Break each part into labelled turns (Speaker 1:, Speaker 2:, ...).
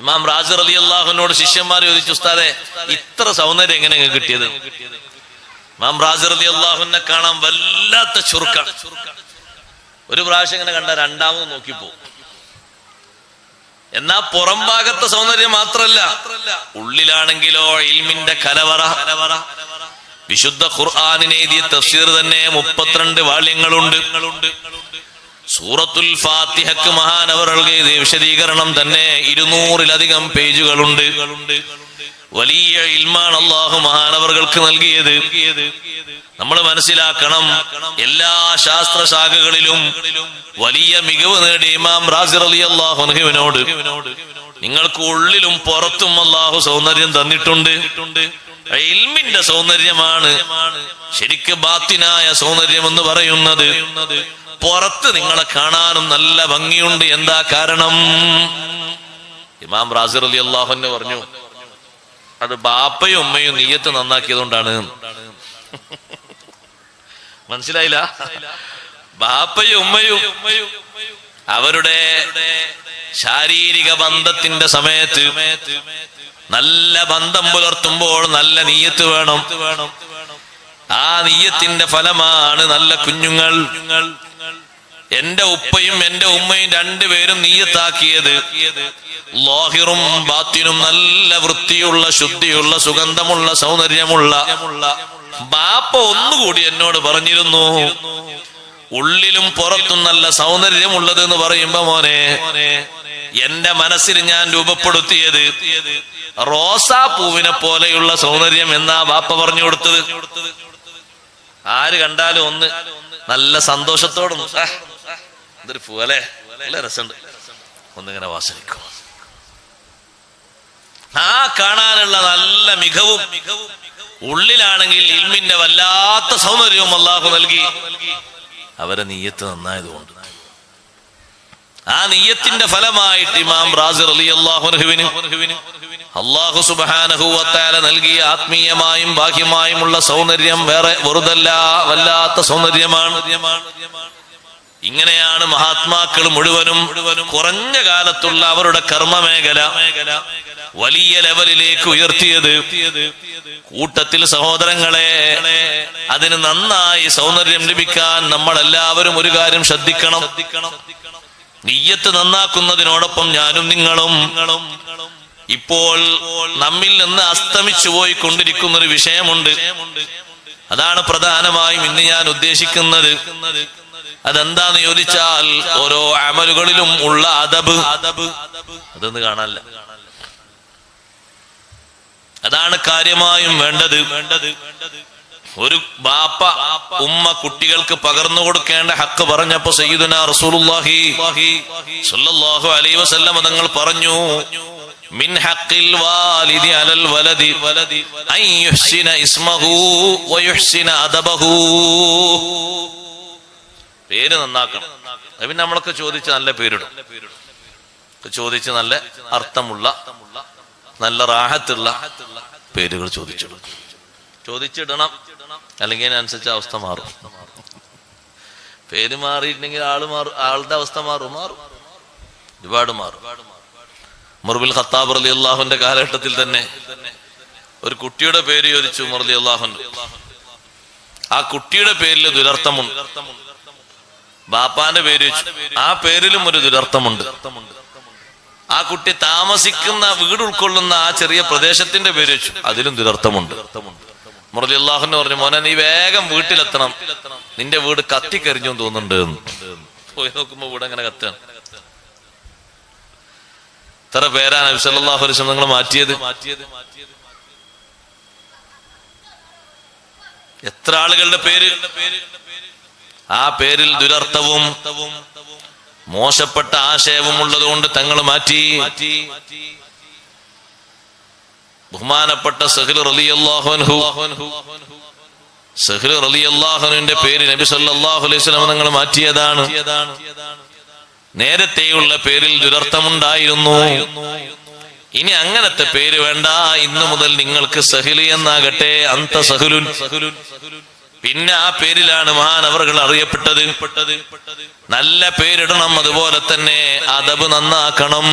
Speaker 1: ഇമാം റാസി റളിയല്ലാഹുവിനോട് ശിഷ്യന്മാർ ചോദിച്ചു, ഉസ്താദേ ഇത്ര സൗന്ദര്യം എങ്ങനെ കിട്ടിയത്? ഇമാം റാസി റളിയല്ലാഹുവിനെ കാണാൻ വല്ലാത്ത ചുറുക്കാണ്. ഒരു പ്രാവശ്യം ഇങ്ങനെ കണ്ട രണ്ടാമത് നോക്കിപ്പോ. എന്നാ പുറം ഭാഗത്തെ സൗന്ദര്യം മാത്രല്ല, ഉള്ളിലാണെങ്കിലോ ഇൽമിന്റെ കലവറ. വിശുദ്ധ ഖുർആനിനെ എഴുതിയ തഫ്സീർ തന്നെ 32 വാള്യങ്ങളുണ്ട്. സൂറത്തുൽ ഫാത്തിഹക്ക് മഹാനവറുടെ വിശദീകരണം തന്നെ 200-ലധികം പേജുകളുണ്ട്. വലിയ ഇൽമാണ് അല്ലാഹു മഹാനവറുകൾക്ക് നൽകിയത്. നമ്മൾ മനസ്സിലാക്കണം, എല്ലാ ശാസ്ത്ര ശാഖകളിലും വലിയ മികവ് നേടിയ ഇമാം റാസി റളിയല്ലാഹു അൻഹുവിനോട് നിങ്ങൾക്ക് ഉള്ളിലും പുറത്തും അല്ലാഹു സൗന്ദര്യം തന്നിട്ടുണ്ട്. ഇൽമിന്റെ സൗന്ദര്യമാണ് ശരിക്ക് ബാത്തിനായ സൗന്ദര്യം എന്ന് പറയുന്നത്. പുറത്ത് നിങ്ങളെ കാണാനും നല്ല ഭംഗിയുണ്ട്. എന്താ കാരണം? ഇമാം റാസി റളിയല്ലാഹു അൻഹു പറഞ്ഞു, അത് ബാപ്പയും ഉമ്മയും നിയ്യത്ത് നന്നാക്കിയതുകൊണ്ടാണ്. മനസ്സിലായില്ല? ബാപ്പയും ഉമ്മയും അവരുടെ ശാരീരിക ബന്ധത്തിന്റെ സമയത്ത് നല്ല ബന്ധം പുലർത്തുമ്പോൾ നല്ല നിയ്യത്ത് വേണം. ആ നിയ്യത്തിന്റെ ഫലമാണ് നല്ല കുഞ്ഞുങ്ങൾ. എന്റെ ഉപ്പയും എന്റെ ഉമ്മയും രണ്ടുപേരും നിയ്യത്താക്കിയത് ലാഹിറും ബാത്തിനും നല്ല വൃത്തിയുള്ള ശുദ്ധിയുള്ള സുഗന്ധമുള്ള സൗന്ദര്യമുള്ള. ബാപ്പ ഒന്നുകൂടി എന്നോട് പറഞ്ഞിരുന്നു, ഉള്ളിലും പുറത്തും നല്ല സൗന്ദര്യമുള്ളത് എന്ന് പറയുമ്പോ മോനെ, എന്റെ മനസ്സിൽ ഞാൻ രൂപപ്പെടുത്തിയത് റോസാപ്പൂവിനെ പോലെയുള്ള സൗന്ദര്യം എന്നാ ബാപ്പ പറഞ്ഞു കൊടുത്തത്. ആര് കണ്ടാലും ഒന്ന് നല്ല സന്തോഷത്തോടും ഇതൊരു പൂവല്ലേ, നല്ല രസമുണ്ട്, ഒന്നിങ്ങനെ വാസനിക്കും. ആ കാണാനുള്ള നല്ല മികവും ഉള്ളിലാണെങ്കിൽ ഇൽമിന്റെ വല്ലാത്ത സൗന്ദര്യവും അല്ലാഹു നൽകി. അവരെ നിയ്യത്ത് നന്നായതുകൊണ്ട് ആ നിയ്യത്തിന്റെ ഫലമായിട്ട് ഇമാം റാസി റളിയല്ലാഹു അൻഹുവിന് അല്ലാഹു സുബ്ഹാനഹു വ തആല നൽകിയ ആത്മീയമായും ബാഹ്യമായുമുള്ള സൗന്ദര്യം വേറെ വെറുതല്ല, വല്ലാത്ത സൗന്ദര്യമാണ്. ഇങ്ങനെയാണ് മഹാത്മാക്കൾ മുഴുവനും കുറഞ്ഞ കാലത്തുള്ള അവരുടെ കർമ്മമേഖല വലിയ ലെവലിലേക്ക് ഉയർത്തിയത്. കൂട്ടത്തിൽ സഹോദരങ്ങളെ, അതിന് നന്നായി സൗന്ദര്യം ലഭിക്കാൻ നമ്മളെല്ലാവരും ഒരു കാര്യം ശ്രദ്ധിക്കണം. നിയ്യത്ത് നന്നാക്കുന്നതിനോടൊപ്പം ഞാനും നിങ്ങളും ഇപ്പോൾ നമ്മിൽ നിന്ന് അസ്തമിച്ചു പോയിക്കൊണ്ടിരിക്കുന്ന ഒരു വിഷയമുണ്ട്. അതാണ് പ്രധാനമായും ഇന്ന് ഞാൻ ഉദ്ദേശിക്കുന്നത്. അതെന്താന്ന് ചോദിച്ചാൽ, ഓരോ അമലുകളിലും ഉള്ള അദബ്. അതൊന്ന് കാണാനില്ല. അതാണ് കാര്യമായും വേണ്ടത്. ഒരു ബാപ്പ ഉമ്മ കുട്ടികൾക്ക് പകർന്നു കൊടുക്കേണ്ട ഹക്ക് പറഞ്ഞപ്പോ സയ്യിദുനാ റസൂലുള്ളാഹി സ്വല്ലല്ലാഹു അലൈഹി വസല്ലം തങ്ങൾ പറഞ്ഞു, മിൻ ഹഖിൽ വാലിദി അലൽ വലദി അൻ യുഹ്സിന ഇസ്മഹു വ യുഹ്സിന അദബഹു. പേര് നന്നാക്കണം. പിന്നെ നമ്മളൊക്കെ ചോദിച്ച് നല്ല പേരിടും, ചോദിച്ച് നല്ല അർത്ഥമുള്ള നല്ല റാഹത്തുള്ള പേരുകൾ ചോദിച്ചിടണം. അല്ലെങ്കിൽ അതിനനുസരിച്ച് അവസ്ഥ മാറും. പേര് മാറിയിട്ടുണ്ടെങ്കിൽ ആളുടെ അവസ്ഥ മാറും, ഒരുപാട് മാറും. ഉമർ ബിൻ ഖത്താബ് റളിയല്ലാഹുവിന്റെ കാലഘട്ടത്തിൽ തന്നെ ഒരു കുട്ടിയുടെ പേര് ചോദിച്ചു ഉമർ റളിയല്ലാഹു അൻഹു. ആ കുട്ടിയുടെ പേരിൽ ദുരർത്ഥമുണ്ട്. ബാപ്പാന്റെ പേര് ചോദിച്ചു, ആ പേരിലും ഒരു ദുരർത്ഥമുണ്ട്. ആ കുട്ടി താമസിക്കുന്ന വീട് ഉൾക്കൊള്ളുന്ന ആ ചെറിയ പ്രദേശത്തിന്റെ പേര് വെച്ചു, അതിലും ദുരർത്ഥമുണ്ട്. ഉമർ റളിയല്ലാഹു അൻഹു പറഞ്ഞു, മോനെ നീ വേഗം വീട്ടിലെത്തണം, നിന്റെ വീട് കത്തിക്കരിഞ്ഞു തോന്നുന്നുണ്ട്. പോയി നോക്കുമ്പോ വീട് അങ്ങനെ കത്താണ്. ഇത്ര പേരാ നബി സല്ലല്ലാഹു അലൈഹി വസല്ലം നിങ്ങൾ മാറ്റിയത്? എത്ര ആളുകളുടെ പേര് ആ പേരിൽ ദുരർത്ഥവും മോശപ്പെട്ട ആശയവും ഉള്ളതുകൊണ്ട് തങ്ങൾ മാറ്റി. ബഹുമാനപ്പെട്ട സഹ്ൽ റളിയല്ലാഹു അൻഹു, സഹ്ൽ റളിയല്ലാഹു അൻഹുവിന്റെ പേര് നബി സല്ലല്ലാഹു അലൈഹി വസല്ലം തങ്ങൾ മാറ്റിയതാണ്. നേരത്തെയുള്ള പേരിൽ ദുരർത്ഥമുണ്ടായിരുന്നു. ഇനി അങ്ങനത്തെ പേര് വേണ്ട, ഇന്നു മുതൽ നിങ്ങൾക്ക് സഹ്ൽ എന്നാകട്ടെ, അന്ത സഹ്ലുൻ. പിന്നെ ആ പേരിലാണ് മഹാനവറുകൾ അറിയപ്പെട്ടത്. നല്ല പേരിടണം, അതുപോലെ തന്നെ അദബ് നന്നാക്കണം.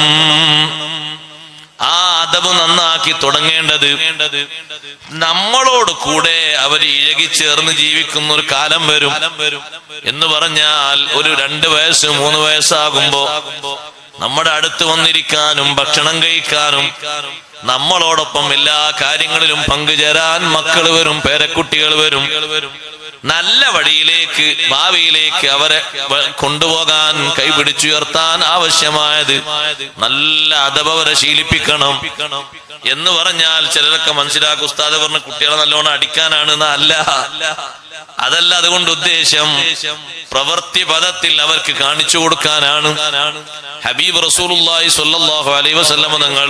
Speaker 1: അദബ് നന്നാക്കി തുടങ്ങേണ്ടത് നമ്മളോട് കൂടെ അവർ ഇഴകിച്ചേർന്ന് ജീവിക്കുന്ന ഒരു കാലം വരും എന്ന് പറഞ്ഞാൽ ഒരു 2 വയസ്സ് 3 വയസ്സാകുമ്പോ നമ്മുടെ അടുത്ത് വന്നിരിക്കാനും ഭക്ഷണം കഴിക്കാനും നമ്മളോടൊപ്പം എല്ലാ കാര്യങ്ങളിലും പങ്കുചേരാൻ മക്കൾ വരും, പേരക്കുട്ടികൾ വരും. നല്ല വഴിയിലേക്ക് ഭാവിയിലേക്ക് അവരെ കൊണ്ടുപോകാൻ കൈപിടിച്ചുയർത്താൻ ആവശ്യമായത് നല്ല അദബ് അവരെ ശീലിപ്പിക്കണം എന്ന് പറഞ്ഞാൽ ചിലരൊക്കെ മനസ്സിലാക്കും ഉസ്താദ് പറഞ്ഞ കുട്ടികളെ നല്ലോണം അടിക്കാനാണ്. അതല്ല അതുകൊണ്ട് ഉദ്ദേശം പ്രവൃത്തി പദത്തിൽ അവർക്ക് കാണിച്ചു കൊടുക്കാനാണ്. ഹബീബ് റസൂലുള്ളാഹി സ്വല്ലല്ലാഹു അലൈഹി വസല്ലം തങ്ങൾ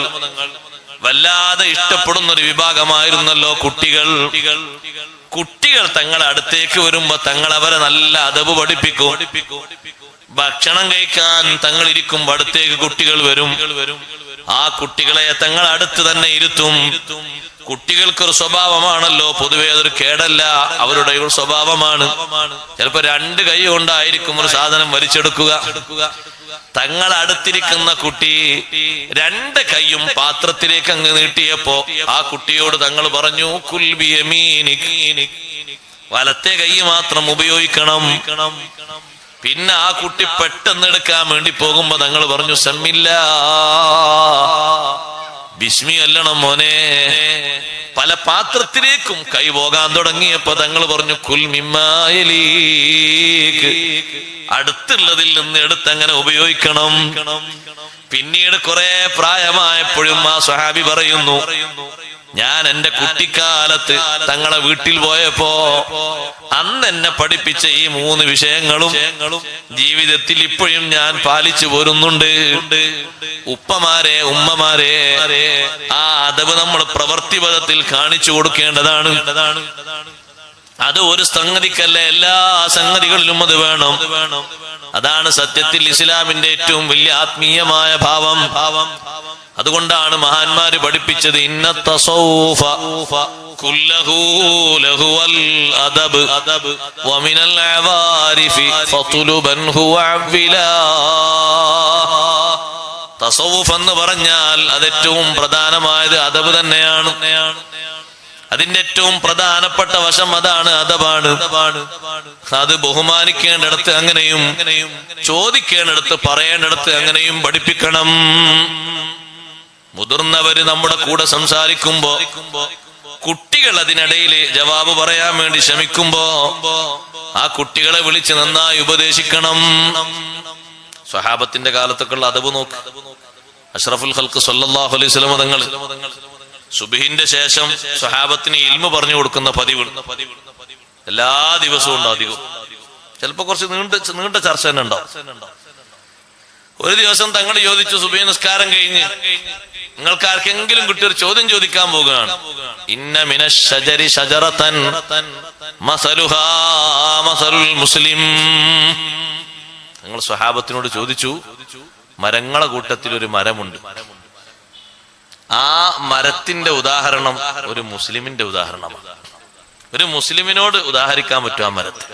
Speaker 1: വല്ലാതെ ഇഷ്ടപ്പെടുന്ന ഒരു വിഭാഗമായിരുന്നല്ലോ കുട്ടികൾ. കുട്ടികൾ തങ്ങളെ അടുത്തേക്ക് വരുമ്പോ തങ്ങൾ അവരെ നല്ല അദബ് പഠിപ്പിക്കും. ഭക്ഷണം കഴിക്കാൻ തങ്ങൾ ഇരിക്കുമ്പോ അടുത്തേക്ക് കുട്ടികൾ വരും. ആ കുട്ടികളെ തങ്ങൾ അടുത്ത് തന്നെ ഇരുത്തും. കുട്ടികൾക്കൊരു സ്വഭാവമാണല്ലോ, പൊതുവെ അതൊരു കേടല്ല, അവരുടെ ഒരു സ്വഭാവമാണ്. ചിലപ്പോ 2 കൈ കൊണ്ടായിരിക്കും ഒരു സാധനം വലിച്ചെടുക്കുക. തങ്ങൾ അടുത്തിരിക്കുന്ന കുട്ടി 2 കൈയും പാത്രത്തിലേക്ക് അങ്ങ് നീട്ടിയപ്പോ ആ കുട്ടിയോട് തങ്ങൾ പറഞ്ഞു കുൽ ബിയമീനിക്, വലത്തെ കൈ മാത്രം ഉപയോഗിക്കണം. പിന്നെ ആ കുട്ടി പെട്ടെന്ന് എടുക്കാൻ വേണ്ടി പോകുമ്പോ തങ്ങൾ പറഞ്ഞു സമ്മില്ലാ, ബിസ്മി അല്ലണം മോനെ. പല പാത്രത്തിലേക്കും കൈ പോകാൻ തുടങ്ങിയപ്പോ തങ്ങൾ പറഞ്ഞു കുൽ മിമ്മായലീക്, അടുത്തുള്ളതിൽ നിന്ന് എടുത്തങ്ങനെ ഉപയോഗിക്കണം. പിന്നീട് കുറെ പ്രായമായപ്പോഴും ആ സ്വഹാബി പറയുന്നു, ഞാൻ എന്റെ കുട്ടിക്കാലത്ത് തങ്ങളെ വീട്ടിൽ പോയപ്പോ അന്ന് എന്നെ പഠിപ്പിച്ച ഈ 3 വിഷയങ്ങളും ജീവിതത്തിൽ ഇപ്പോഴും ഞാൻ പാലിച്ചു പോരുന്നുണ്ട്. ഉപ്പമാരെ ഉമ്മമാരെ, ആ അദബ് നമ്മൾ പ്രവൃത്തിപദത്തിൽ കാണിച്ചു കൊടുക്കേണ്ടതാണ്. അത് ഒരു സംഗതിക്കല്ല, എല്ലാ സംഗതികളിലും അത് വേണം. അതാണ് സത്യത്തിൽ ഇസ്ലാമിന്റെ ഏറ്റവും വലിയ ആത്മീയമായ ഭാവം. അതുകൊണ്ടാണ് മഹാന്മാര് പഠിപ്പിച്ചത് ഇന്ന തസൗഫ കുല്ലഹു ലഹുവൽ അദബ് വമിനൽ അവാരിഫി ഫതുലുബൻഹു വഅവ്വിലാ. തസൗഫ് എന്ന് പറഞ്ഞാൽ അത് ഏറ്റവും പ്രധാനമായത് അദബ് തന്നെയാണ്. അതിന്റെ ഏറ്റവും പ്രധാനപ്പെട്ട വശം അതാണ്, അദബാണ്. അത് ബഹുമാനിക്കേണ്ടിടത്ത് അങ്ങനെയും ചോദിക്കേണ്ടിടത്ത് പറയേണ്ടിടത്ത് അങ്ങനെയും പഠിപ്പിക്കണം. മുതിർന്നവര് നമ്മുടെ കൂടെ സംസാരിക്കുമ്പോ കുട്ടികൾ അതിനിടയിൽ ജവാബ് പറയാൻ വേണ്ടി ശ്രമിക്കുമ്പോ ആ കുട്ടികളെ വിളിച്ച് നന്നായി ഉപദേശിക്കണം. സ്വഹാബത്തിന്റെ കാലത്തൊക്കെയുള്ള അദബ് നോക്ക്. അഷ്റഫുൽ ഖൽഖ് സ്വല്ലല്ലാഹു അലൈഹി വസല്ലം തങ്ങൾ സുബ്ഹിന്റെ ശേഷം സ്വഹാബത്തിന് ഇൽമ പറഞ്ഞു കൊടുക്കുന്ന പതിവ് എല്ലാ ദിവസവും ഉണ്ട്. അധികം ചിലപ്പോ കുറച്ച് നീണ്ട ചർച്ച തന്നെ ഉണ്ടാവും. ഒരു ദിവസം തങ്ങൾ ചോദിച്ചു, സുബ്ഹി നിസ്കാരം കഴിഞ്ഞ് നിങ്ങൾക്ക് ആർക്കെങ്കിലും കിട്ടിയൊരു ചോദ്യം ചോദിക്കാൻ പോകുകയാണ്. ഇന്ന മിനശ് ശജരി ശജറതൻ മസലുഹാ മസലുൽ മുസ്ലിം. തങ്ങൾ സ്വഹാബത്തിനോട് ചോദിച്ചു, മരങ്ങളെ കൂട്ടത്തിൽ ഒരു മരമുണ്ട്, ആ മരത്തിന്റെ ഉദാഹരണം ഒരു മുസ്ലിമിന്റെ ഉദാഹരണമാണ്. ഒരു മുസ്ലിമിനോട് ഉദാഹരിക്കാൻ പറ്റും ആ മരത്തെ.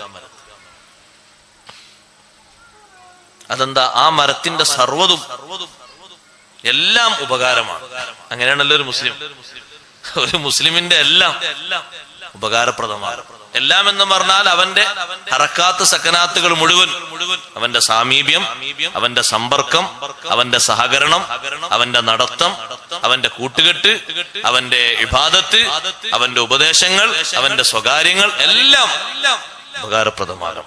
Speaker 1: അതെന്താ? ആ മരത്തിന്റെ സർവ്വതും എല്ലാം ഉപകാരമാണ്. അങ്ങനെയാണല്ലോ ഒരു മുസ്ലിം. ഒരു മുസ്ലിമിന്റെ എല്ലാം ഉപകാരപ്രദമാണ്. എല്ലാം എന്ന് പറഞ്ഞാൽ അവന്റെ ഹറക്കാത്ത് സക്കനാത്തുകൾ മുഴുവൻ, അവന്റെ സാമീപ്യം, അവന്റെ സമ്പർക്കം, അവന്റെ സഹകരണം, അവന്റെ നടത്തം, അവന്റെ കൂട്ടുകെട്ട്, അവന്റെ ഇബാദത്ത്, അവന്റെ ഉപദേശങ്ങൾ, അവന്റെ സ്വകാര്യങ്ങൾ എല്ലാം ഉപകാരപ്രദമാണ്.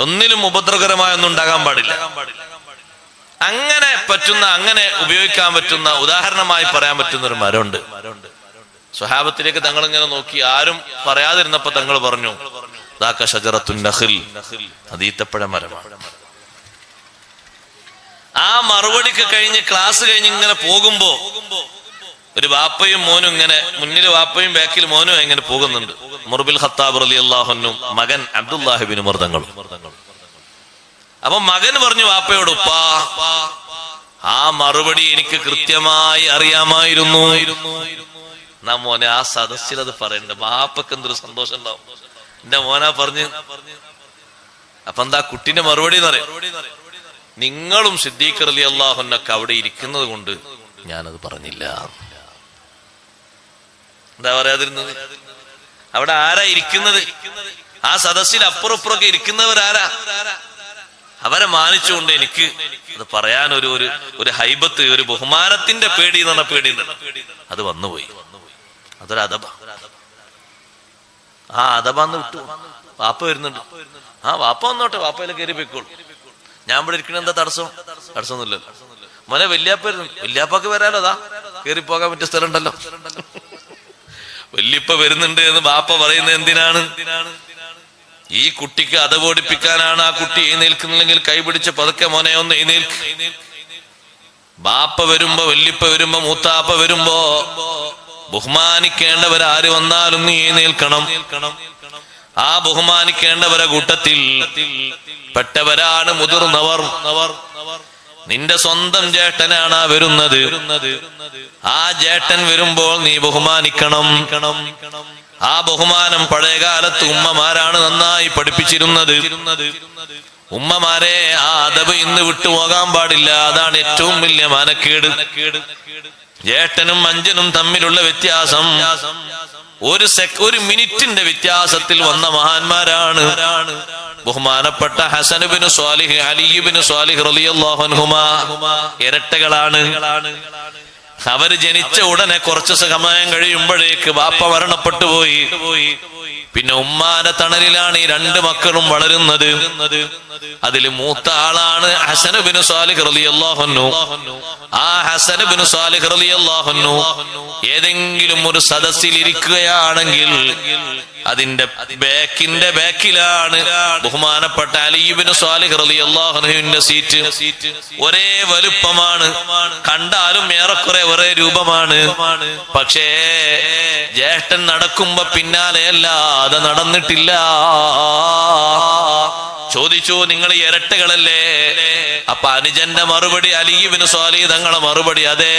Speaker 1: ഒന്നിലും ഉപദ്രവകരമായ ഒന്നും ഉണ്ടാകാൻ പാടില്ല. അങ്ങനെ പറ്റുന്ന, അങ്ങനെ ഉപയോഗിക്കാൻ പറ്റുന്ന, ഉദാഹരണമായി പറയാൻ പറ്റുന്ന ഒരു മരമുണ്ട്. സ്വഹാബത്തിലേക്ക് തങ്ങൾ ഇങ്ങനെ നോക്കി, ആരും പറയാതിരുന്നപ്പോ തങ്ങൾ പറഞ്ഞു, ദാക ഷജറത്തുൻ നഖിൽ, അത് ഈത്തപ്പഴ മരമാണ്. ആ മറുപടിക്ക് കഴിഞ്ഞ് ക്ലാസ് കഴിഞ്ഞ് ഇങ്ങനെ പോകുമ്പോ ഒരു വാപ്പയും മോനും ഇങ്ങനെ, മുന്നിൽ വാപ്പയും ബാക്കിൽ മോനും ഇങ്ങനെ പോകുന്നുണ്ട്. ഉമർ ബിൻ ഖത്താബ് റളിയല്ലാഹു അൻഹു മകൻ അബ്ദുല്ലാഹി ബിൻ ഉമർ തങ്ങൾ. അപ്പൊ മകൻ പറഞ്ഞു വാപ്പയോട്, ഉപ്പാ ആ മറുപടി എനിക്ക് കൃത്യമായി അറിയാമായിരുന്നു. എന്നാ മോനെ ആ സദസ്സിൽ അത് പറയണ്ട, വാപ്പക്ക് എന്തൊരു സന്തോഷം ഉണ്ടാവും. എന്റെ മോനാ പറഞ്ഞു. അപ്പൊ എന്താ കുട്ടിന്റെ മറുപടി എന്ന് പറയാം, നിങ്ങളും സിദ്ദീഖ് റളിയല്ലാഹു അൻഹു അവിടെ ഇരിക്കുന്നത് കൊണ്ട് ഞാനത് പറഞ്ഞില്ല. എന്താ പറയാതിരുന്നത്? അവിടെ ആരാ ഇരിക്കുന്നത്? ആ സദസ്സിൽ അപ്പുറപ്പുറമൊക്കെ ഇരിക്കുന്നവരാരാ? അവരെ മാനിച്ചുകൊണ്ട് എനിക്ക് അത് പറയാൻ ഒരു ഹൈബത്ത്, ഒരു ബഹുമാനത്തിന്റെ പേടി എന്ന് പറഞ്ഞ പേടി അത് വന്നുപോയി. അതൊരു അദബ. ആ അദബാന്ന് വിട്ടു. വാപ്പ വരുന്നുണ്ട്. ആ വാപ്പ വന്നോട്ടെ, വാപ്പയിലെ കയറി പോയിക്കോളൂ. ഞാൻ ഇവിടെ ഇരിക്കണ എന്താ തടസ്സമൊന്നുമില്ലല്ലോ. മോനെ വല്യാപ്പ വരുന്നു, വല്യാപ്പാക്ക് വരാലോ, അതാ കയറി പോകാൻ പറ്റിയ സ്ഥലം ഉണ്ടല്ലോ. വല്യപ്പ വരുന്നുണ്ട് എന്ന് ബാപ്പ പറയുന്നത് എന്തിനാണ്? ഈ കുട്ടിക്ക് അതബോടിപ്പിക്കാനാണ്. ആ കുട്ടി എഴുന്നേൽക്കുന്നില്ലെങ്കിൽ കൈപിടിച്ച് പതുക്കെ മോനെ ഒന്ന് എഴുന്നേൽക്ക്. ബാപ്പ വരുമ്പോ, വല്യപ്പ വരുമ്പോ, മൂത്താപ്പ വരുമ്പോ ബഹുമാനിക്കേണ്ടവരാര് വന്നാലും നീ എഴുന്നേൽക്കണം. ആ ബഹുമാനിക്കേണ്ടവരെ കൂട്ടത്തിൽ പെട്ടവരാണ് മുതിർന്നവർ. നിന്റെ സ്വന്തം ജേട്ടനാണ് ആ വരുന്നത്. ആ ജേട്ടൻ വരുമ്പോൾ നീ ബഹുമാനിക്കണം. ആ ബഹുമാനം പഴയകാലത്ത് ഉമ്മമാരാണ് നന്നായി പഠിപ്പിച്ചിരുന്നത്. ഉമ്മമാരെ ആ അദബ് ഇന്ന് വിട്ടുപോകാൻ പാടില്ല. അതാണ് ഏറ്റവും വലിയ മാനക്കേട്. ജേട്ടനും അഞ്ചനും തമ്മിലുള്ള വ്യത്യാസം ഒരു മിനിറ്റിന്റെ വ്യത്യാസത്തിൽ വന്ന മഹാന്മാരാണ്. ബഹുമാനപ്പെട്ട ഹസൻ ഇബ്നു സ്വാലിഹ്, അലി ഇബ്നു സ്വാലിഹ് റളിയല്ലാഹു അൻഹുമാ ഇരട്ടകളാണ്. അവര് ജനിച്ച ഉടനെ കുറച്ചു സമയം കഴിയുമ്പോഴേക്ക് ബാപ്പ മരണപ്പെട്ടു പോയി. പിന്നെ ഉമ്മാന്റെ തണലിലാണ് ഈ രണ്ട് മക്കളും വളരുന്നത്. അതിൽ മൂത്ത ആളാണ് ഹസൻ ഇബ്നു സ്വാലിഹ് റളിയല്ലാഹു അൻഹു. ആ ഹസൻ ഇബ്നു സ്വാലിഹ് റളിയല്ലാഹു അൻഹു ഏതെങ്കിലും ഒരു സദസ്സിൽ ഇരിക്കുകയാണെങ്കിൽ അതിന്റെ ബാക്കിലാണ് ബഹുമാനപ്പെട്ട അലി ഇബ്നു സ്വാലിഹ് റളിയല്ലാഹു അൻഹുവിന്റെ സീറ്റ്. ഒരേ വലുപ്പമാണ്, കണ്ടാലും ഏറെക്കുറെ ഒരേ രൂപമാണ്. പക്ഷേ ജ്യേഷ്ഠൻ നടക്കുമ്പോ പിന്നാലെയല്ല, അത് നടന്നിട്ടില്ല. ചോദിച്ചു, നിങ്ങൾ ഇരട്ടകളല്ലേ? അപ്പൊ അനുജന്റെ മറുപടി, അലി ഇബ്നു സ്വാലിഹ് തങ്ങളെ മറുപടി, അതെ,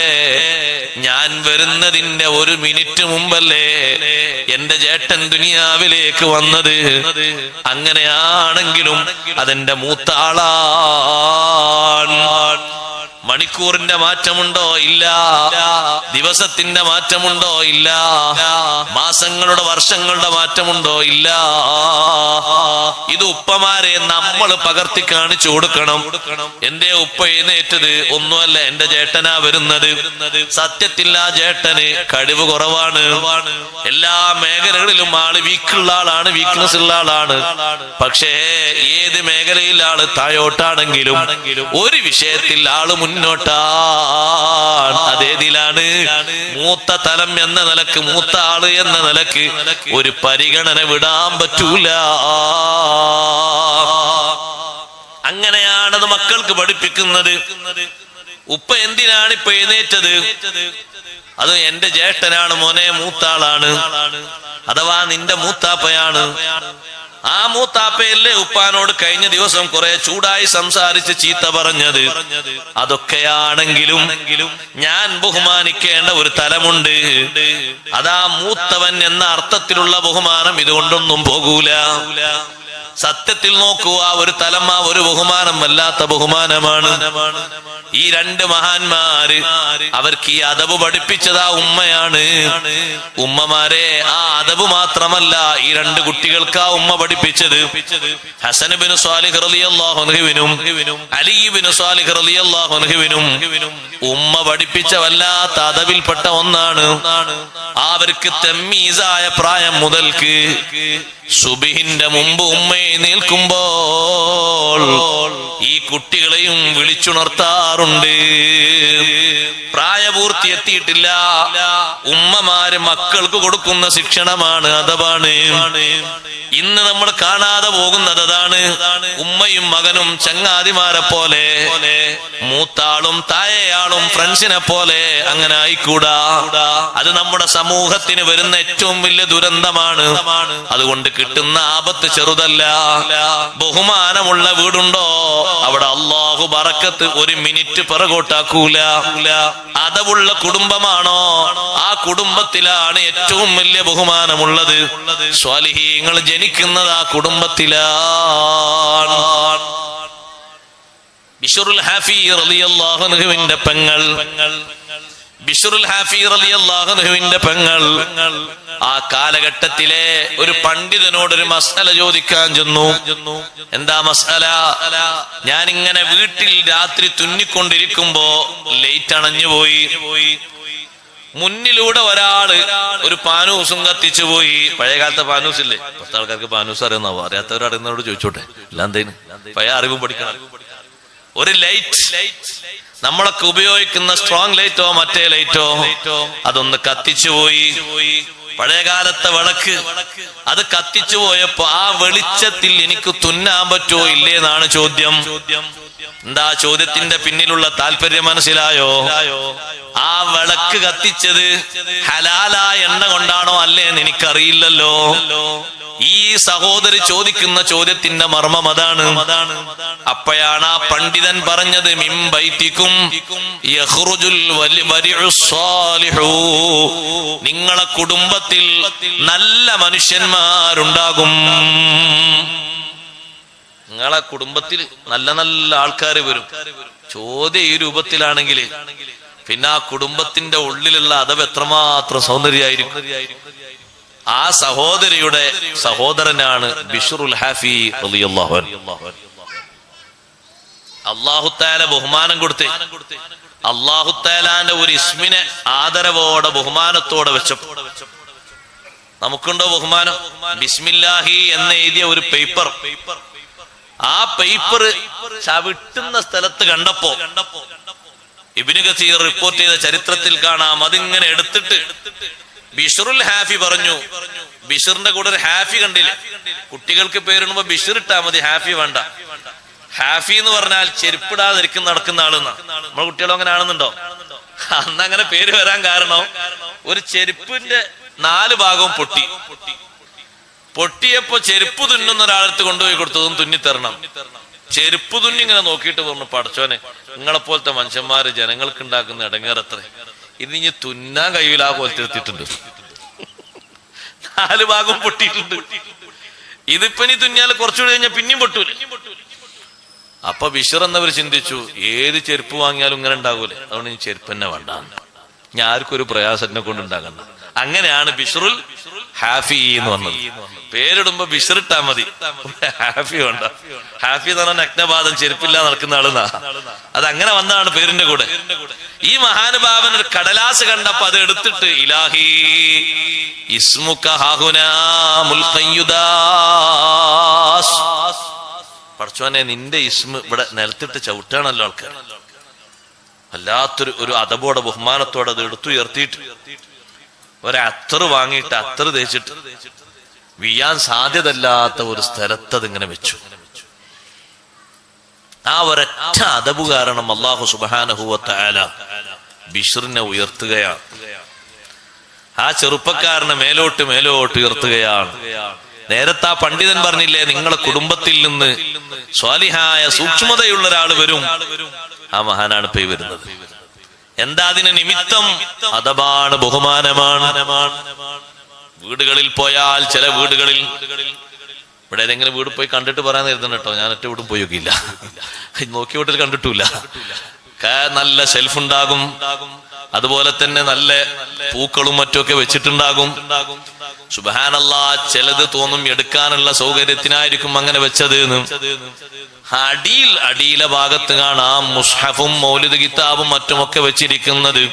Speaker 1: ഞാൻ വരുന്നതിന്റെ ഒരു മിനിറ്റ് മുമ്പല്ലേ എന്റെ ജേട്ടൻ ദുനിയാവിലേക്ക് വന്നത്. അങ്ങനെയാണെങ്കിലും അതെന്റെ മൂത്ത ആളാണ്. മണിക്കൂറിന്റെ മാറ്റമുണ്ടോ? ഇല്ല. ദിവസത്തിന്റെ മാറ്റമുണ്ടോ? ഇല്ല. മാസങ്ങളുടെ, വർഷങ്ങളുടെ മാറ്റമുണ്ടോ? ഇല്ല. ഇത് ഉപ്പമാരെ നമ്മൾ പകർത്തി കാണിച്ചു കൊടുക്കണം. എന്റെ ഉപ്പ എഴുന്നേറ്റത് ഒന്നുമല്ല, എന്റെ ജേട്ടനാ വരുന്നത്. സത്യത്തിൽ ആ ജേട്ടന് കഴിവ് കുറവാണ്. എല്ലാ മേഖലകളിലും ആള് വീക്കുള്ള ആളാണ്, വീക്ക്നെസ് ഉള്ള ആളാണ്. പക്ഷേ ഏത് മേഖലയിൽ ആള് താഴോട്ടാണെങ്കിലും ഒരു വിഷയത്തിൽ ആള് മുന്നോട്ടാണ്. അതേതിലാണ്? മൂത്ത തലം എന്ന നിലക്ക്, മൂത്ത ആള് എന്ന നിലക്ക് ഒരു പരിഗണന വിടാൻ പറ്റൂല. അങ്ങനെയാണത് മക്കൾക്ക് പഠിപ്പിക്കുന്നത്. ഉപ്പ എന്തിനാണ് ഇപ്പൊ എഴുന്നേറ്റത്? അത് എന്റെ ജ്യേഷ്ഠനാണ് മോനെ, മൂത്താളാണ്, അഥവാ നിന്റെ മൂത്താപ്പയാണ്. ആ മൂത്താപ്പയല്ലേ ഉപ്പാനോട് കഴിഞ്ഞ ദിവസം കുറെ ചൂടായി സംസാരിച്ച് ചീത്ത പറഞ്ഞത്? അതൊക്കെയാണെങ്കിലും ഞാൻ ബഹുമാനിക്കേണ്ട ഒരു തലമുണ്ട്. അതാ മൂത്തവൻ എന്ന അർത്ഥത്തിലുള്ള ബഹുമാനം ഇതുകൊണ്ടൊന്നും പോകൂല. സത്യത്തിൽ നോക്കൂ, ആ ഒരു തലം, ആ ഒരു ബഹുമാനം വല്ലാത്ത ബഹുമാനമാണ്. ഈ രണ്ട് മഹാന്മാര് അവർക്ക് ഈ അദബ് പഠിപ്പിച്ചത് ആ ഉമ്മയാണ്. ഉമ്മമാരെ, ആ അദബ് മാത്രമല്ല ഈ രണ്ട് കുട്ടികൾക്ക് ആ ഉമ്മ പഠിപ്പിച്ചത്. ഹസൻ ഇബ്നു സ്വാലിഹ് റളിയല്ലാഹു അൻഹുവിനും അലി ഇബ്നു സ്വാലിഹ് റളിയല്ലാഹു അൻഹുവിനും ഉമ്മ പഠിപ്പിച്ച വല്ലാത്ത അദബിൽപ്പെട്ട ഒന്നാണ്. അവർക്ക് തമ്മീസായ പ്രായം മുതൽക്ക് സുബഹിന്റെ മുമ്പ് ഉമ്മയെ നിൽക്കുമ്പോൾ ഈ കുട്ടികളെയും വിളിച്ചുണർത്താറുണ്ട്. പ്രായപൂർത്തി എത്തിയിട്ടില്ല. ഉമ്മമാര് മക്കൾക്ക് കൊടുക്കുന്ന ശിക്ഷണമാണ്, അദബാണ്. ഇന്ന് നമ്മൾ കാണാതെ പോകുന്നത് അതാണ്. ഉമ്മയും മകനും ചങ്ങാതിമാരെ പോലെ, മൂത്താളും താഴെയാളും ഫ്രണ്ട്സിനെ പോലെ അങ്ങനെ ആയിക്കൂടാ. അത് നമ്മുടെ സമൂഹത്തിന് വരുന്ന ഏറ്റവും വലിയ ദുരന്തമാണ്. അതുകൊണ്ട് കിട്ടുന്ന ആപത്ത് ചെറുതല്ല. ബഹുമാനമുള്ള വീടുണ്ടോ അവിടെ അല്ലാഹു ബറക്കത്ത് ഒരു മിനിറ്റ് പിറകോട്ടാക്കൂല. അദബുള്ള കുടുംബമാണോ ആ കുടുംബത്തിലാണ് ഏറ്റവും വലിയ ബഹുമാനമുള്ളത്. സ്വാലിഹീങ്ങൾ ജനിക്കുന്നത് ആ കുടുംബത്തിലാണ്. ബിശ്റുൽ ഹാഫി റളിയല്ലാഹു അൻഹുവിന്റെ പെങ്ങൾ ബിശ്റുൽ ഹാഫി റളിയല്ലാഹു അൻഹുവിന്റെ പെങ്ങൾ ആ കാലഘട്ടത്തിലെ ഒരു പണ്ഡിതനോട് ഒരു മസ്അല ചോദിക്കാൻ ചെന്നു. എന്താ മസ്അല? ഞാനിങ്ങനെ വീട്ടിൽ രാത്രി തുന്നിക്കൊണ്ടിരിക്കുമ്പോ ലൈറ്റ് അണഞ്ഞു പോയി. മുന്നിലൂടെ ഒരാള് ഒരു പാനൂസും കത്തിച്ചു പോയി. പഴയ കാലത്തെ പാനൂസ് ഇല്ലേ? പത്ത് ആൾക്കാർക്ക് പാനൂസ് അറിയുന്നാവോ? അറിയാത്തവരറിയുന്നവരോട് ചോദിച്ചോട്ടെ. എല്ലാം പഴയ അറിവും പഠിക്കണം. ഒരു ലൈറ്റ്, നമ്മളൊക്കെ ഉപയോഗിക്കുന്ന സ്ട്രോങ് ലൈറ്റോ മറ്റേ ലൈറ്റോ, അതൊന്ന് കത്തിച്ചു പോയി. പഴയകാലത്തെ വിളക്ക് അത് കത്തിച്ചു പോയപ്പോ ആ വെളിച്ചത്തിൽ എനിക്ക് തുന്നാൻ പറ്റുമോ ഇല്ലേന്നാണ് ചോദ്യം. എന്താ ചോദ്യത്തിന്റെ പിന്നിലുള്ള താല്പര്യം മനസ്സിലായോ? ആ വിളക്ക് കത്തിച്ചത് ഹലാലായ എണ്ണ കൊണ്ടാണോ അല്ലേന്ന് എനിക്കറിയില്ലല്ലോ. ഈ സഹോദരി ചോദിക്കുന്ന ചോദ്യത്തിന്റെ മർമ്മം അതാണ്. അപ്പോഴാണ് ആ പണ്ഡിതൻ പറഞ്ഞത്, മിൻ ബൈതികും യഖ്റുജുൽ വരിഉസ് സാലിഹു, നിങ്ങളെ കുടുംബത്തിൽ നല്ല മനുഷ്യന്മാരുണ്ടാകും. നിങ്ങളെ കുടുംബത്തിൽ നല്ല നല്ല ആൾക്കാർ വരും. ചോദ്യം ഈ രൂപത്തിലാണെങ്കിൽ പിന്നെ ആ കുടുംബത്തിന്റെ ഉള്ളിലുള്ള അദബ് എത്രമാത്രം സൗന്ദര്യമായിരിക്കും. ആ സഹോദരിയുടെ സഹോദരനാണ് ബിശ്റുൽ ഹാഫി റളിയല്ലാഹു അൻഹു. അല്ലാഹു തആല ബഹുമാനം കൊടുത്ത് അല്ലാഹു തആലാന്റെ ഒരു ഇസ്മിനെ ആദരവോടെ ബഹുമാനത്തോടെ വെച്ചപ്പോൾ നമുക്കുണ്ടോ ബഹുമാനം? ബിസ്മില്ലാഹി എന്ന് എഴുതിയ ഒരു പേപ്പർ, ആ പേപ്പർ ചവിട്ടുന്ന സ്ഥലത്ത് കണ്ടപ്പോ ഇബ്നു കസീർ റിപ്പോർട്ട് ചെയ്ത ചരിത്രത്തിൽ കാണാം, അതിങ്ങനെ എടുത്തിട്ട് ബിശ്റുൽ ഹാഫി പറഞ്ഞു. ബിശ്റിന്റെ കൂടെ ഒരു ഹാഫി കണ്ടില്ലേ? കുട്ടികൾക്ക് പേരിടുമ്പോ ബിശ്ർ ഇട്ടാ മതി, ഹാഫി വേണ്ട. ഹാഫി എന്ന് പറഞ്ഞാൽ ചെരുപ്പിടാതിരിക്കുന്ന നടക്കുന്ന ആളെന്നാ. നമ്മളെ കുട്ടികളും അങ്ങനെ ആണെന്നുണ്ടോ? അന്ന് അങ്ങനെ പേര് വരാൻ കാരണം ഒരു ചെരുപ്പിന്റെ 4 ഭാഗവും പൊട്ടിയപ്പോ ചെരുപ്പ് തുന്നുന്ന ഒരാളടുത്ത് കൊണ്ടുപോയി കൊടുത്തതും തുന്നിത്തരണം. ചെരുപ്പ് തുന്നി ഇങ്ങനെ നോക്കിയിട്ട് പറഞ്ഞു, പടച്ചോനെ നിങ്ങളെപ്പോലത്തെ മനുഷ്യന്മാര് ജനങ്ങൾക്ക് ഉണ്ടാക്കുന്ന ഇടങ്ങേറത്ര, ഇത് ഇനി തുന്നാൻ കഴിയില്ല. ആ പോലത്തെ എത്തിയിട്ടുണ്ട്. 4 ഭാഗം പൊട്ടിയിട്ടുണ്ട്. ഇതിപ്പോ ഇനി തുന്നിയാൽ കുറച്ചുകൂടി കഴിഞ്ഞാൽ പിന്നെയും പൊട്ടൂല. അപ്പൊ ബിശ്ർ എന്നവർ ചിന്തിച്ചു, ഏത് ചെരുപ്പ് വാങ്ങിയാലും ഇങ്ങനെ ഉണ്ടാകൂലേ, അതുകൊണ്ട് ഇനി ചെരുപ്പ് തന്നെ വേണ്ട, ഞാൻ ആർക്കും ഒരു പ്രയാസം എന്നെ കൊണ്ട് ഉണ്ടാകണ്ട. അങ്ങനെയാണ് ബിശ്റുൽ ഹാഫി എന്ന് പറഞ്ഞത്. പേരിടുമ്പോ ബിശ്ർ ഇട്ടാ മതി, ഹാഫി വേണ്ട. ഹാഫി എന്ന് പറഞ്ഞാൽ നഗ്നപാദം ചെരുപ്പില്ല നടക്കുന്ന ആളെന്നാ. അത് അങ്ങനെ വന്നതാണ് പേരിന്റെ കൂടെ. ഈ മഹാനുഭാവൻ ഒരു കടലാസ് കണ്ടപ്പോ അത് എടുത്തിട്ട് ഇലാഹി ഇസ്മുക ഹാഹുനാ മുൽഖയ്യുദാസ്, പടച്ചോനെ നിന്റെ ഇസ്മ ഇവിടെ നിലത്തിട്ട് ചവിട്ടാണല്ലോ ആൾക്കാർ. വല്ലാത്തൊരു അതബോടെ ബഹുമാനത്തോടെ അത് എടുത്തുയർത്തിയിട്ട് ഒരത്തറ് വാങ്ങിയിട്ട് അത്തറ് തേച്ചിട്ട് വീയാൻ സാധ്യതല്ലാത്ത ഒരു സ്ഥലത്ത് അതിങ്ങനെ വെച്ചു. ആ ഒരൊറ്റ അദബ് കാരണം അല്ലാഹു സുബ്ഹാനഹു വ തആല ബിശ്റിനെ ഉയർത്തുകയാണ്. ആ ചെറുപ്പക്കാരനെ മേലോട്ട് ഉയർത്തുകയാണ്. നേരത്തെ ആ പണ്ഡിതൻ പറഞ്ഞില്ലേ, നിങ്ങളെ കുടുംബത്തിൽ നിന്ന് സ്വാലിഹായ സൂക്ഷ്മതയുള്ള ഒരാൾ വരും. ആ മഹാനാണ് ഇപ്പൊ വരുന്നത്. എന്താ അതിന് നിമിത്തം? അദബാണ്, ബഹുമാനമാണ്. വീടുകളിൽ പോയാൽ ചില വീടുകളിൽ, ഇവിടെ ഏതെങ്കിലും വീട് പോയി കണ്ടിട്ട് പറയാൻ കരുതണം കേട്ടോ, ഞാൻ ഒറ്റ വീടും പോയി നോക്കിയില്ല, നോക്കിയ വീട്ടിൽ കണ്ടിട്ടില്ല. നല്ല ഷെൽഫ് ഉണ്ടാകും, അതുപോലെ തന്നെ നല്ല പൂക്കളും മറ്റുമൊക്കെ വെച്ചിട്ടുണ്ടാകും. സുബ്ഹാനല്ലാഹ്, ചിലത് തോന്നും എടുക്കാനുള്ള സൗകര്യത്തിനായിരിക്കും അങ്ങനെ വെച്ചത്. അടിയിലെ ഭാഗത്ത് കാണാം മുസ്ഹഫും മൗലിദ് കിതാബും മറ്റുമൊക്കെ വെച്ചിരിക്കുന്നത്.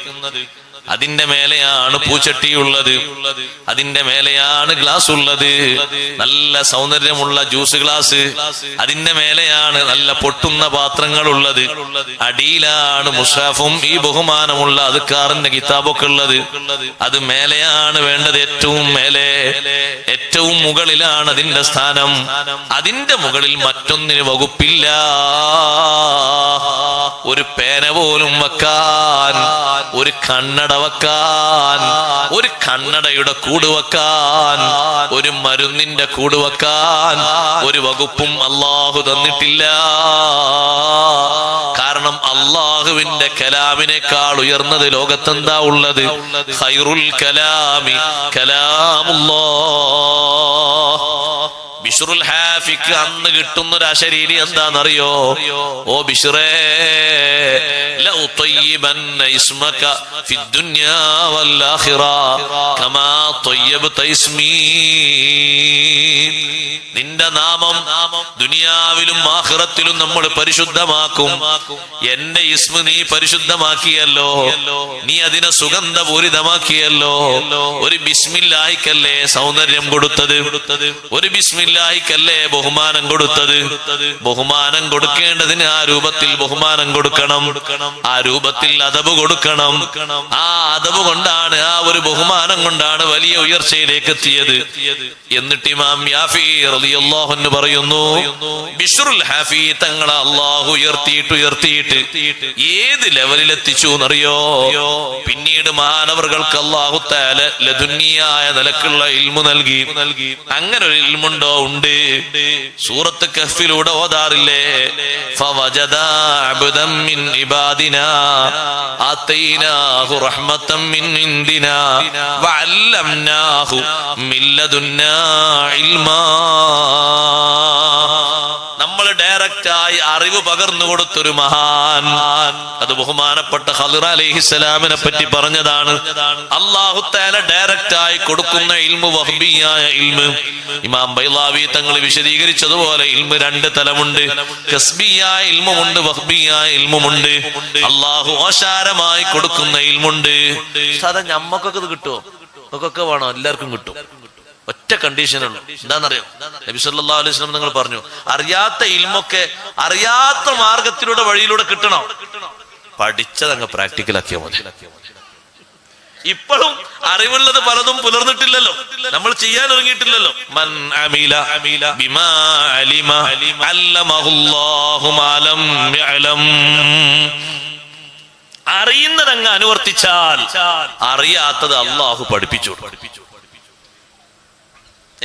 Speaker 1: അതിന്റെ മേലെയാണ് പൂച്ചട്ടിയുള്ളത്, അതിന്റെ മേലെയാണ് ഗ്ലാസ് ഉള്ളത്, നല്ല സൗന്ദര്യമുള്ള ജ്യൂസ് ഗ്ലാസ്, അതിന്റെ മേലെയാണ് നല്ല പൊട്ടുന്ന പാത്രങ്ങൾ ഉള്ളത്. അടിയിലാണ് മുസ്ഹഫും ഈ ബഹുമാനമുള്ള അദ്കാറിന്റെ കിതാബൊക്കെ ഉള്ളത്. അത് മേലെയാണ് വേണ്ടത്, ഏറ്റവും മേലെ, ഏറ്റവും മുകളിലാണ് അതിന്റെ സ്ഥാനം. അതിന്റെ മുകളിൽ മറ്റൊന്നിന് വകുപ്പില്ല. ഒരു പേന പോലും വെക്കാൻ, ഒരു കണ്ണട വെക്കാൻ, ഒരു കണ്ണടയുടെ കൂട് വെക്കാൻ, ഒരു മരുന്നിന്റെ കൂട് വെക്കാൻ ഒരു വകുപ്പും അല്ലാഹു തന്നിട്ടില്ല. കാരണം അല്ലാഹുവിന്റെ കലാമിനേക്കാൾ ഉയർന്നത് ലോകത്തെന്താ ഉള്ളത്? ഖൈറുൽ കലാമി കലാമുല്ലാഹ്. ബിശ്റുൽ ഹാഫിക്ക് അന്ന് കിട്ടുന്ന ഒരു അശരീരി എന്താണെന്നറിയോ? ഓ ബിശ്റേ, ലഉതയ്യിബന്ന ഇസ്മക ഫിദ്ദുനിയാ വൽആഖിറ കമാ തയ്യബ്ത ഇസ്മീ. നിന്റെ നാമം ദുനിയാവിലും ആഖിറത്തിലും നമ്മൾ പരിശുദ്ധമാക്കും. എന്റെ ഇസ്മ നീ പരിശുദ്ധമാക്കിയല്ലോ, നീ അതിനെ സുഗന്ധപൂരിതമാക്കിയല്ലോ. ഒരു ബിസ്മില്ലാഹിക്കല്ലേ സൗന്ദര്യം കൊടുത്തത്, ഒരു ബിസ്മില്ലാഹിക്കല്ലേ ബഹുമാനം കൊടുത്തത്. ബഹുമാനം കൊടുക്കേണ്ടതിന് ആ രൂപത്തിൽ ബഹുമാനം കൊടുക്കണം, ആ രൂപത്തിൽ അദബ് കൊടുക്കണം. ആ അദബ് കൊണ്ടാണ്, ആ ഒരു ബഹുമാനം കൊണ്ടാണ് വലിയ ഉയർച്ചയിലേക്ക് എത്തിയത്. എന്നിട്ട് ഇമാം യാഫി റളിയല്ലാഹു അൻഹു പറയുന്നു, ബിശ്റുൽ ഹാഫി തങ്ങളെ അല്ലാഹു ഉയർത്തിയിട്ട് ഏത് ലെവലിൽ എത്തിച്ചു എന്നറിയോ? പിന്നീട് മാനവർക്ക് അല്ലാഹു തആല ലദുന്നിയായ നിലക്കുള്ള ഇൽമു നൽകി. അങ്ങനെ ഒരു ഇൽമുണ്ടോ? ഉണ്ട്. സൂറത്ത് കഹ്ഫിലൂടെ ഓതാറില്ലേ? ഫവജദ അബ്ദൻ മിൻ ഇബാദിനാ ആതൈനാഹു റഹ്മതൻ മിൻ ഇൻദിനാ വഅല്ലംനാഹു മിൻ ലദുന്നാ ഇൽമാ. നമ്മൾ ഡയറക്റ്റായി അറിവ് പകർന്നു കൊടുത്തൊരു മഹാൻ, അത് ബഹുമാനപ്പെട്ട ഖളിർ അലൈഹിസ്സലാമിനെ പറ്റി പറഞ്ഞതാണ്. അല്ലാഹു തആല ഡയറക്റ്റായി കൊടുക്കുന്ന ഇൽമു വഹ്ബിയായ ഇൽമു. ഇമാം ബൈളാവി തങ്ങൾ വിശദീകരിച്ചതുപോലെ ഇൽമു രണ്ട് തലമുണ്ട്. കസ്ബിയായ ഇൽമുമുണ്ട്, വഹ്ബിയായ ഇൽമുമുണ്ട്. അല്ലാഹു ഓശാരമായി കൊടുക്കുന്ന ഇൽമുണ്ട്. സാധാ ഞമ്മക്കൊക്കെ ഇത് കിട്ടുമോ? ഒക്കെ വേണോ? എല്ലാവർക്കും കിട്ടും. ഒറ്റ കണ്ടീഷനുള്ളൂ. എന്താണെന്നറിയോ? നബി സല്ലല്ലാഹു അലൈഹി വസല്ലം നിങ്ങൾ പറഞ്ഞു, അറിയാത്ത ഇൽമൊക്കെ അറിയാത്ത മാർഗത്തിലൂടെ വഴിയിലൂടെ കിട്ടണം. പഠിച്ചതങ്ങ് പ്രാക്ടിക്കലാക്കിയാൽ മതി. ഇപ്പോഴും അറിവുള്ളത് പലതും പുലർന്നിട്ടില്ലല്ലോ, നമ്മൾ ചെയ്യാൻ ഇറങ്ങിയിട്ടില്ലല്ലോ. മൻ അമില ബിമാ അലിമ അല്ലമഹുല്ലാഹു മാ ലം യഅലം. അറിയുന്നതങ്ങ് അനുവർത്തിച്ചാൽ അറിയാത്തത് അല്ലാഹു പഠിപ്പിച്ചു.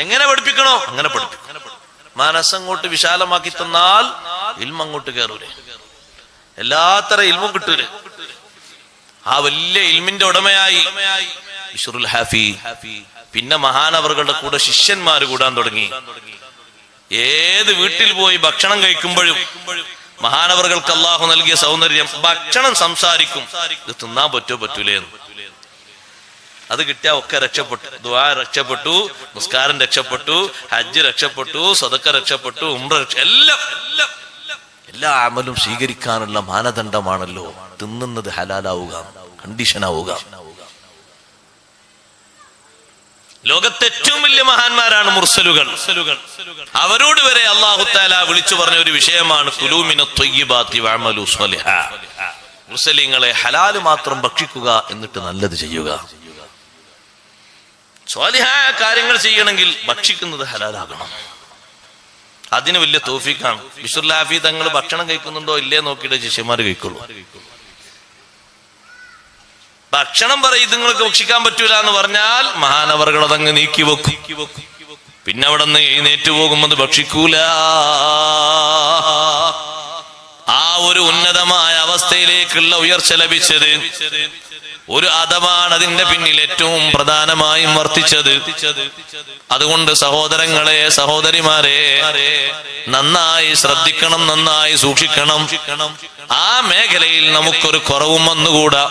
Speaker 1: എങ്ങനെ പഠിപ്പിക്കണോ അങ്ങനെ പഠിപ്പിക്കും. മനസ്സങ്ങോട്ട് വിശാലമാക്കി തന്നാൽ ഇൽമ അങ്ങോട്ട് കയറൂലേ, എല്ലാത്തര ഇൽമും കിട്ടൂലേ. ആ വലിയ ഇൽമിന്റെ ഉടമയായി ബിശ്റുൽ ഹാഫി. പിന്നെ മഹാനവറുകളുടെ കൂടെ ശിഷ്യന്മാര് കൂടാൻ തുടങ്ങി. ഏത് വീട്ടിൽ പോയി ഭക്ഷണം കഴിക്കുമ്പോഴും മഹാനവറുകൾക്ക് അല്ലാഹു നൽകിയ സൗന്ദര്യം, ഭക്ഷണം സംസാരിക്കും, ഇത് തിന്നാൻ പറ്റൂലേന്ന്. അത് കിട്ടിയാ ഒക്കെ രക്ഷപ്പെട്ടു. ദുആ രക്ഷപ്പെട്ടു, നിസ്കാരം രക്ഷപ്പെട്ടു, ഹജ്ജ് രക്ഷപ്പെട്ടു, സദഖ രക്ഷപ്പെട്ടു, ഉംറ എല്ലാ അമലും സ്വീകരിക്കാനുള്ള മാനദണ്ഡമാണല്ലോ തിന്നുന്നത് ഹലാലാവുക, കണ്ടീഷനാവുക. ലോകത്തെ ഏറ്റവും വലിയ മഹാന്മാരാണ് മുർസലുകൾ. അവരോട് വരെ അല്ലാഹു തആല വിളിച്ചു പറഞ്ഞ ഒരു വിഷയമാണ് കുലൂ മിനത് ത്വയ്യിബാതി വഅമലു സ്വാലിഹാ. മുർസലീങ്ങളെ ഹലാല് മാത്രം ഭക്ഷിക്കുക, എന്നിട്ട് നല്ലത് ചെയ്യുക. സ്വാലിഹായ കാര്യങ്ങൾ ചെയ്യണമെങ്കിൽ ഭക്ഷിക്കുന്നത് ഹലാലാകണം. അതിന് വലിയ തൗഫീഖാണ്. ബിശ്റുൽ ഹാഫി തങ്ങൾ ഭക്ഷണം കഴിക്കുന്നുണ്ടോ ഇല്ലേ നോക്കിയിട്ട് ശിഷ്യന്മാർ കഴിക്കുള്ളൂ. ഭക്ഷണം പറയും നിങ്ങൾക്ക് ഭക്ഷിക്കാൻ പറ്റൂല എന്ന് പറഞ്ഞാൽ മഹാനവറുകൾ അതങ്ങ് നീക്കി വെക്കും. പിന്നെ അവിടെ നിന്ന് എഴുന്നേറ്റ് പോകുന്നത് ഭക്ഷിക്കൂല. ആ ഒരു ഉന്നതമായ അവസ്ഥയിലേക്കുള്ള ഉയർച്ച ലഭിച്ചത് ഒരു അദബാണ് അതിന്റെ പിന്നിൽ ഏറ്റവും പ്രധാനമായും വർത്തിച്ചത്. അതുകൊണ്ട് സഹോദരങ്ങളെ, സഹോദരിമാരെ, നന്നായി ശ്രദ്ധിക്കണം, നന്നായി സൂക്ഷിക്കണം. ആ മേഖലയിൽ നമുക്കൊരു കുറവും വന്നുകൂടാ.